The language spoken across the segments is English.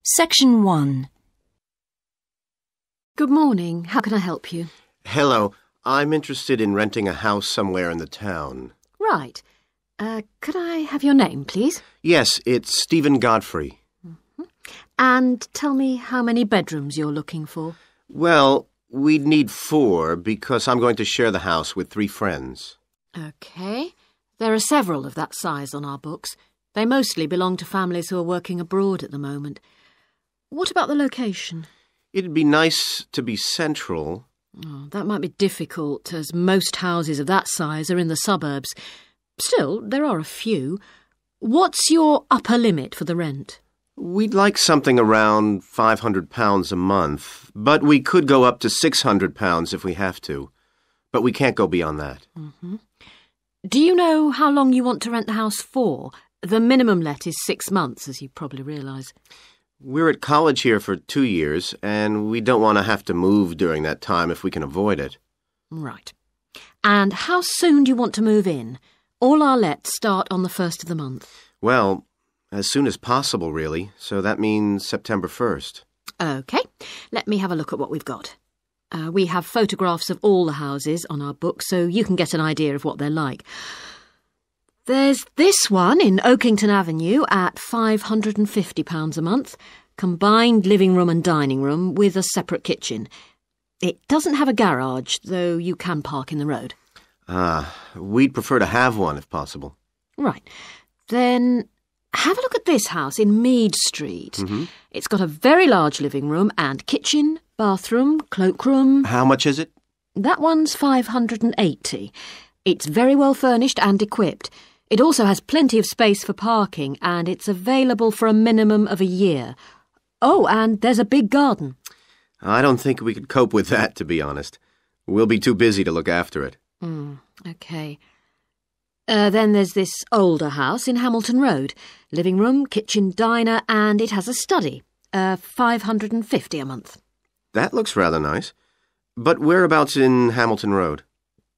Section 1. Good morning. How can I help you? Hello. I'm interested in renting a house somewhere in the town. Right. Could I have your name, please? Yes, it's Stephen Godfrey. And tell me how many bedrooms you're looking for. Well, we'd need 4 because I'm going to share the house with 3 friends. OK. There are several of that size on our books. They mostly belong to families who are working abroad at the moment. What about the location? It'd be nice to be central. Oh, that might be difficult, as most houses of that size are in the suburbs. Still, there are a few. What's your upper limit for the rent? We'd like something around £500 a month, but we could go up to £600 if we have to. But we can't go beyond that. Do you know how long you want to rent the house for? The minimum let is 6 months, as you probably realise. We're at college here for 2 years, and we don't want to have to move during that time if we can avoid it. Right. And how soon do you want to move in? All our lets start on the 1st of the month. Well, as soon as possible, really. So that means September 1st. OK. Let me have a look at what we've got. We have photographs of all the houses on our book, so you can get an idea of what they're like. There's this one in Oakington Avenue at £550 a month, combined living room and dining room with a separate kitchen. It doesn't have a garage, though you can park in the road. We'd prefer to have one if possible. Right. Then have a look at this house in Mead Street. It's got a very large living room and kitchen, bathroom, cloakroom. How much is it? That one's £580. It's very well furnished and equipped. It also has plenty of space for parking, and it's available for a minimum of a year. Oh, and there's a big garden. I don't think we could cope with that, to be honest. We'll be too busy to look after it. OK. Then there's this older house in Hamilton Road. Living room, kitchen, diner, and it has a study. £550 a month. That looks rather nice. But whereabouts in Hamilton Road?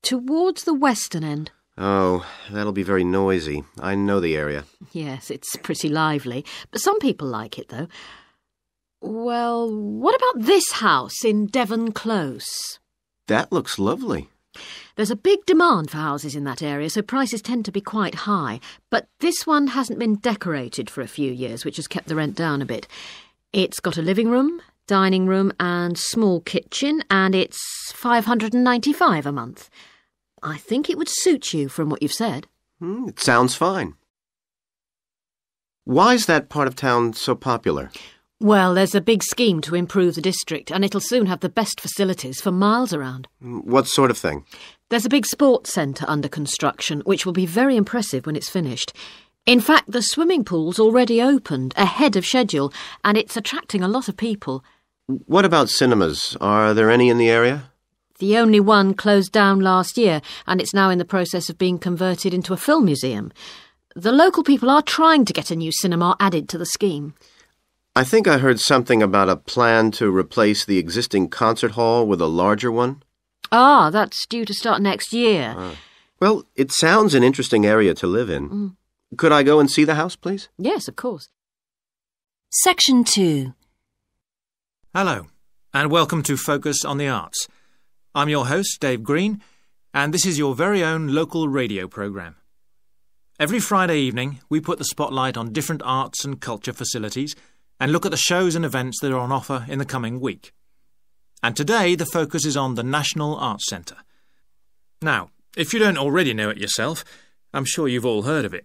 Towards the western end. Oh, that'll be very noisy. I know the area. Yes, it's pretty lively, but some people like it, though. Well, what about this house in Devon Close? That looks lovely. There's a big demand for houses in that area, so prices tend to be quite high. But this one hasn't been decorated for a few years, which has kept the rent down a bit. It's got a living room, dining room and small kitchen, and it's £595 a month. I think it would suit you from what you've said. It sounds fine. Why is that part of town so popular? Well, there's a big scheme to improve the district, and it'll soon have the best facilities for miles around. What sort of thing? There's a big sports centre under construction, which will be very impressive when it's finished. In fact, the swimming pool's already opened, ahead of schedule, and it's attracting a lot of people. What about cinemas? Are there any in the area? The only one closed down last year, and it's now in the process of being converted into a film museum. The local people are trying to get a new cinema added to the scheme. I think I heard something about a plan to replace the existing concert hall with a larger one. That's due to start next year. Well, it sounds an interesting area to live in. Could I go and see the house, please? Yes, of course. Section 2. Hello, and welcome to Focus on the Arts. I'm your host, Dave Green, and this is your very own local radio programme. Every Friday evening, we put the spotlight on different arts and culture facilities and look at the shows and events that are on offer in the coming week. And today, the focus is on the National Arts Centre. Now, if you don't already know it yourself, I'm sure you've all heard of it.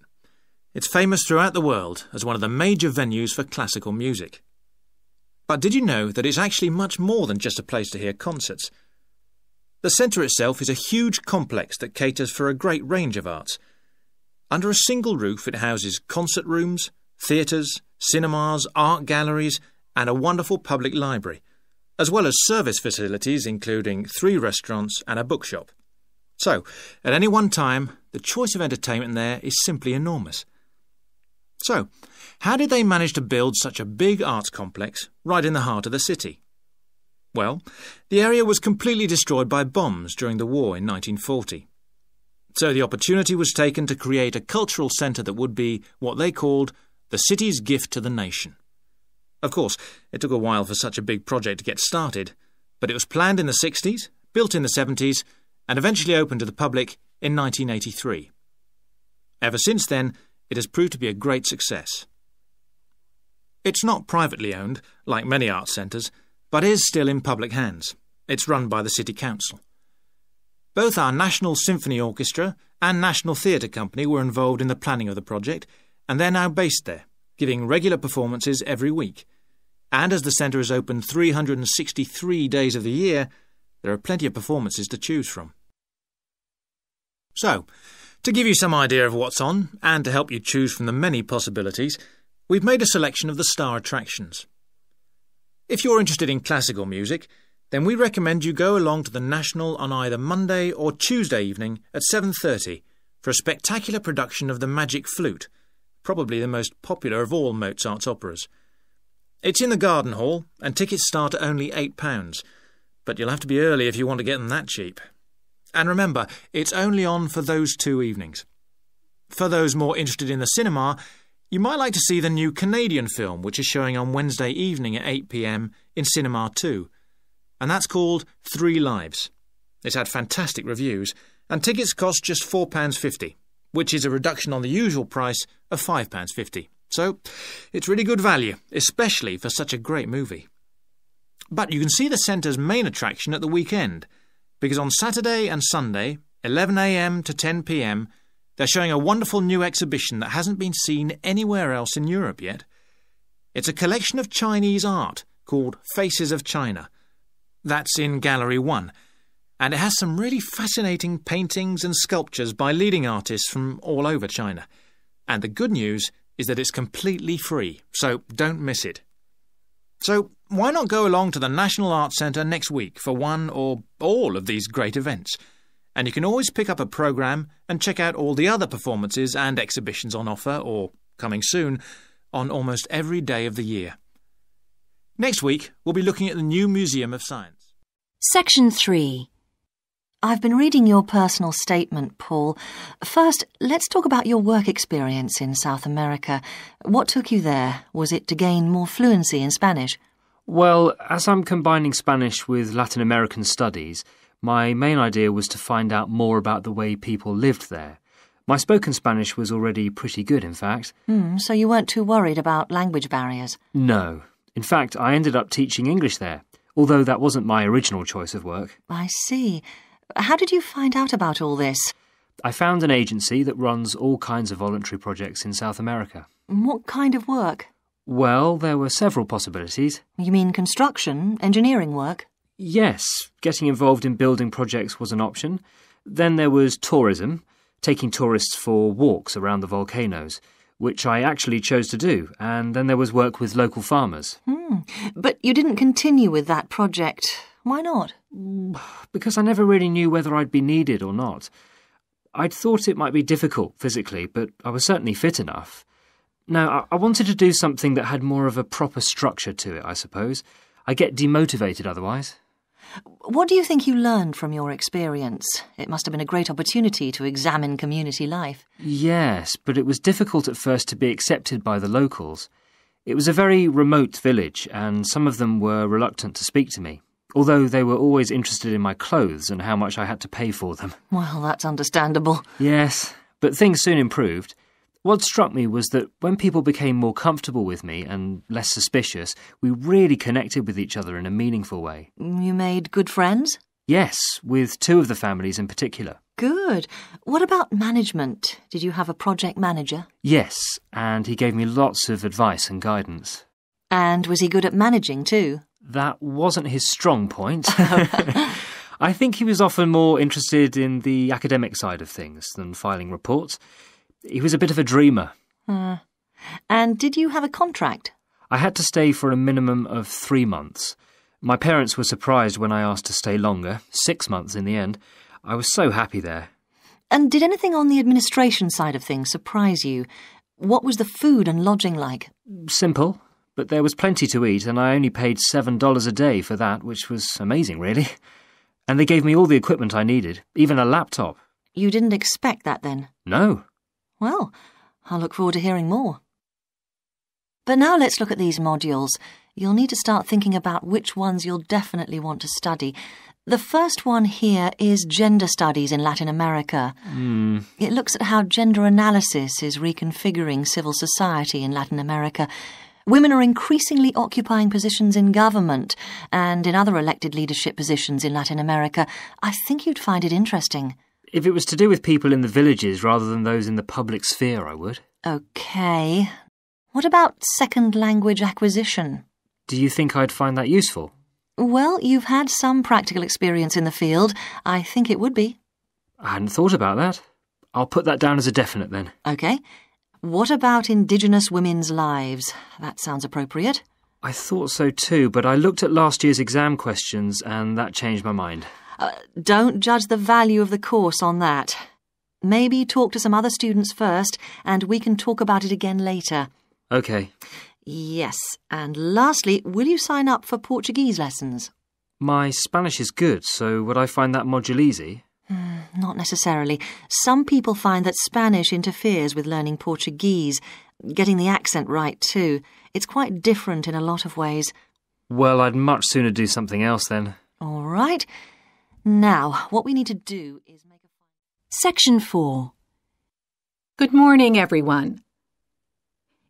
It's famous throughout the world as one of the major venues for classical music. But did you know that it's actually much more than just a place to hear concerts? The centre itself is a huge complex that caters for a great range of arts. Under a single roof it houses concert rooms, theatres, cinemas, art galleries and a wonderful public library, as well as service facilities including 3 restaurants and a bookshop. So, at any one time, the choice of entertainment there is simply enormous. So, how did they manage to build such a big arts complex right in the heart of the city? Well, the area was completely destroyed by bombs during the war in 1940. So the opportunity was taken to create a cultural centre that would be what they called the city's gift to the nation. Of course, it took a while for such a big project to get started, but it was planned in the 60s, built in the 70s, and eventually opened to the public in 1983. Ever since then, it has proved to be a great success. It's not privately owned, like many art centres, but is still in public hands. It's run by the City Council. Both our National Symphony Orchestra and National Theatre Company were involved in the planning of the project, and they're now based there, giving regular performances every week. And as the centre is open 363 days of the year, there are plenty of performances to choose from. So, to give you some idea of what's on, and to help you choose from the many possibilities, we've made a selection of the star attractions. If you're interested in classical music, then we recommend you go along to the National on either Monday or Tuesday evening at 7:30 for a spectacular production of The Magic Flute, probably the most popular of all Mozart's operas. It's in the Garden Hall, and tickets start at only £8, but you'll have to be early if you want to get them that cheap. And remember, it's only on for those 2 evenings. For those more interested in the cinema, you might like to see the new Canadian film, which is showing on Wednesday evening at 8 p.m. in Cinema 2, and that's called 3 Lives. It's had fantastic reviews, and tickets cost just £4.50, which is a reduction on the usual price of £5.50. So, it's really good value, especially for such a great movie. But you can see the centre's main attraction at the weekend, because on Saturday and Sunday, 11 a.m. to 10 p.m, they're showing a wonderful new exhibition that hasn't been seen anywhere else in Europe yet. It's a collection of Chinese art called Faces of China. That's in Gallery 1, and it has some really fascinating paintings and sculptures by leading artists from all over China. And the good news is that it's completely free, so don't miss it. So why not go along to the National Arts Centre next week for one or all of these great events? And you can always pick up a programme and check out all the other performances and exhibitions on offer, or coming soon, on almost every day of the year. Next week, we'll be looking at the new Museum of Science. Section 3. I've been reading your personal statement, Paul. First, let's talk about your work experience in South America. What took you there? Was it to gain more fluency in Spanish? Well, as I'm combining Spanish with Latin American studies, my main idea was to find out more about the way people lived there. My spoken Spanish was already pretty good, in fact. So you weren't too worried about language barriers? No. In fact, I ended up teaching English there, although that wasn't my original choice of work. I see. How did you find out about all this? I found an agency that runs all kinds of voluntary projects in South America. What kind of work? Well, there were several possibilities. You mean construction, engineering work? Yes, getting involved in building projects was an option. Then there was tourism, taking tourists for walks around the volcanoes, which I actually chose to do, and then there was work with local farmers. But you didn't continue with that project. Why not? Because I never really knew whether I'd be needed or not. I'd thought it might be difficult physically, but I was certainly fit enough. No, I wanted to do something that had more of a proper structure to it, I suppose. I get demotivated otherwise. What do you think you learned from your experience? It must have been a great opportunity to examine community life. Yes, but it was difficult at first to be accepted by the locals. It was a very remote village, and some of them were reluctant to speak to me, although they were always interested in my clothes and how much I had to pay for them. Well, that's understandable. Yes, but things soon improved. What struck me was that when people became more comfortable with me and less suspicious, we really connected with each other in a meaningful way. You made good friends? Yes, with 2 of the families in particular. Good. What about management? Did you have a project manager? Yes, and he gave me lots of advice and guidance. And was he good at managing too? That wasn't his strong point. I think he was often more interested in the academic side of things than filing reports. He was a bit of a dreamer. And did you have a contract? I had to stay for a minimum of 3 months. My parents were surprised when I asked to stay longer, 6 months in the end. I was so happy there. And did anything on the administration side of things surprise you? What was the food and lodging like? Simple, but there was plenty to eat, and I only paid $7 a day for that, which was amazing, really. And they gave me all the equipment I needed, even a laptop. You didn't expect that then? No. Well, I'll look forward to hearing more. But now let's look at these modules. You'll need to start thinking about which ones you'll definitely want to study. The first one here is Gender Studies in Latin America. It looks at how gender analysis is reconfiguring civil society in Latin America. Women are increasingly occupying positions in government and in other elected leadership positions in Latin America. I think you'd find it interesting. If it was to do with people in the villages rather than those in the public sphere, I would. OK. What about second language acquisition? Do you think I'd find that useful? Well, you've had some practical experience in the field. I think it would be. I hadn't thought about that. I'll put that down as a definite then. OK. What about Indigenous women's lives? That sounds appropriate. I thought so too, but I looked at last year's exam questions and that changed my mind. Don't judge the value of the course on that. Maybe talk to some other students first, and we can talk about it again later. OK. Yes, and lastly, will you sign up for Portuguese lessons? My Spanish is good, so would I find that module easy? Not necessarily. Some people find that Spanish interferes with learning Portuguese, getting the accent right too. It's quite different in a lot of ways. Well, I'd much sooner do something else then. All right. Now, what we need to do is make a... Section 4. Good morning, everyone.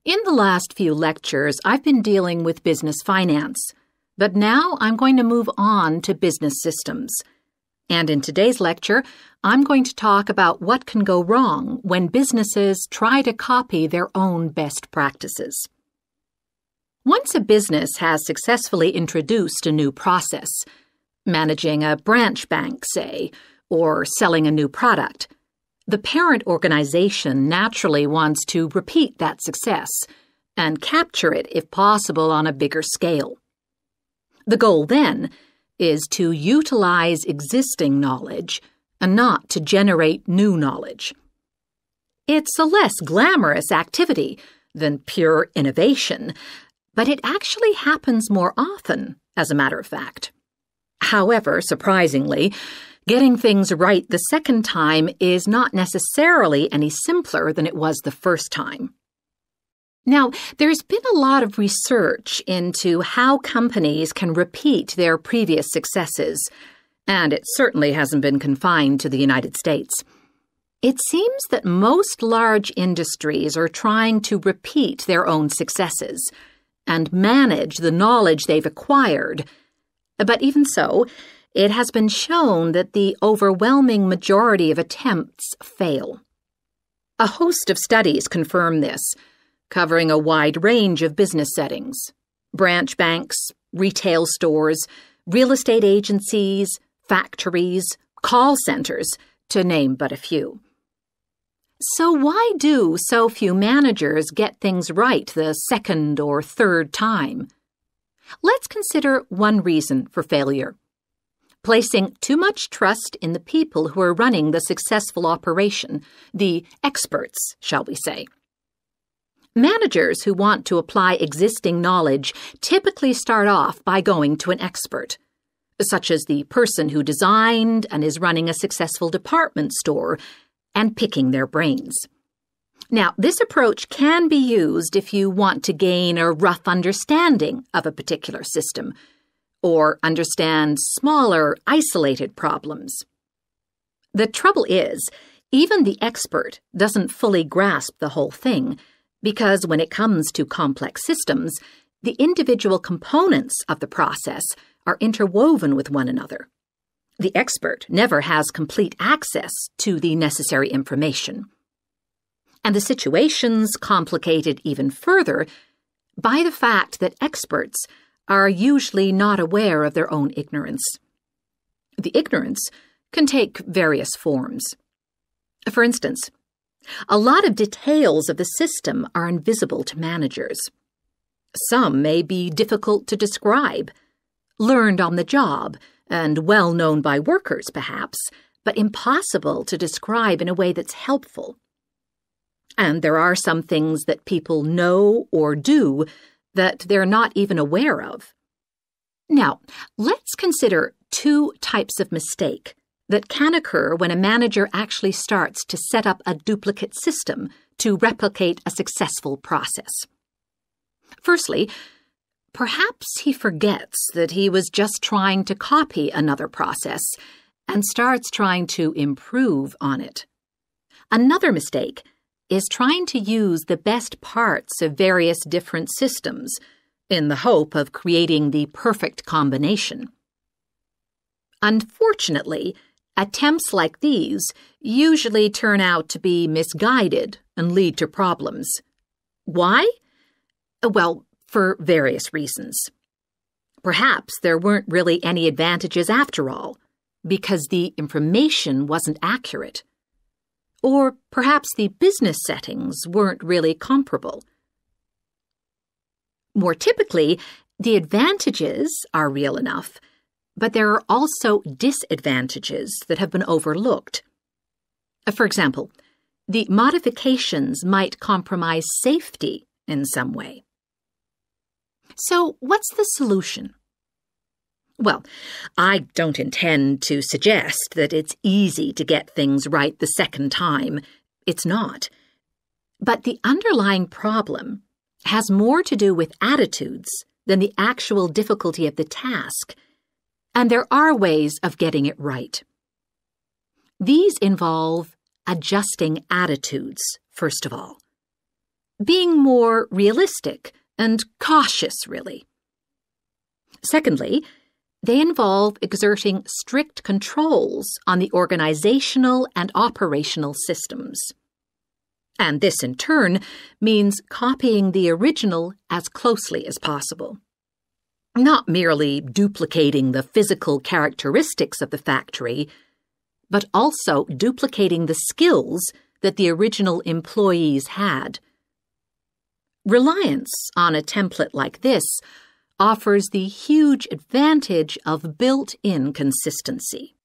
In the last few lectures, I've been dealing with business finance, but now I'm going to move on to business systems. And in today's lecture, I'm going to talk about what can go wrong when businesses try to copy their own best practices. Once a business has successfully introduced a new process, managing a branch bank, say, or selling a new product, the parent organization naturally wants to repeat that success and capture it, if possible, on a bigger scale. The goal, then, is to utilize existing knowledge and not to generate new knowledge. It's a less glamorous activity than pure innovation, but it actually happens more often, as a matter of fact. However, surprisingly, getting things right the second time is not necessarily any simpler than it was the first time. Now, there's been a lot of research into how companies can repeat their previous successes, and it certainly hasn't been confined to the United States. It seems that most large industries are trying to repeat their own successes and manage the knowledge they've acquired. But even so, it has been shown that the overwhelming majority of attempts fail. A host of studies confirm this, covering a wide range of business settings: branch banks, retail stores, real estate agencies, factories, call centers, to name but a few. So why do so few managers get things right the second or third time? Let's consider one reason for failure: placing too much trust in the people who are running the successful operation, the experts, shall we say. Managers who want to apply existing knowledge typically start off by going to an expert, such as the person who designed and is running a successful department store, and picking their brains. Now, this approach can be used if you want to gain a rough understanding of a particular system, or understand smaller, isolated problems. The trouble is, even the expert doesn't fully grasp the whole thing, because when it comes to complex systems, the individual components of the process are interwoven with one another. The expert never has complete access to the necessary information. And the situation's complicated even further by the fact that experts are usually not aware of their own ignorance. The ignorance can take various forms. For instance, a lot of details of the system are invisible to managers. Some may be difficult to describe, learned on the job, and well known by workers, perhaps, but impossible to describe in a way that's helpful. And there are some things that people know or do that they're not even aware of. Now, let's consider two types of mistake that can occur when a manager actually starts to set up a duplicate system to replicate a successful process. Firstly, perhaps he forgets that he was just trying to copy another process and starts trying to improve on it. Another mistake is trying to use the best parts of various different systems in the hope of creating the perfect combination. Unfortunately, attempts like these usually turn out to be misguided and lead to problems. Why? Well, for various reasons. Perhaps there weren't really any advantages after all, because the information wasn't accurate. Or perhaps the business settings weren't really comparable. More typically, the advantages are real enough, but there are also disadvantages that have been overlooked. For example, the modifications might compromise safety in some way. So, what's the solution? Well, I don't intend to suggest that it's easy to get things right the second time. It's not. But the underlying problem has more to do with attitudes than the actual difficulty of the task, and there are ways of getting it right. These involve adjusting attitudes, first of all. Being more realistic and cautious, really. Secondly, they involve exerting strict controls on the organizational and operational systems. And this, in turn, means copying the original as closely as possible. Not merely duplicating the physical characteristics of the factory, but also duplicating the skills that the original employees had. Reliance on a template like this offers the huge advantage of built-in consistency.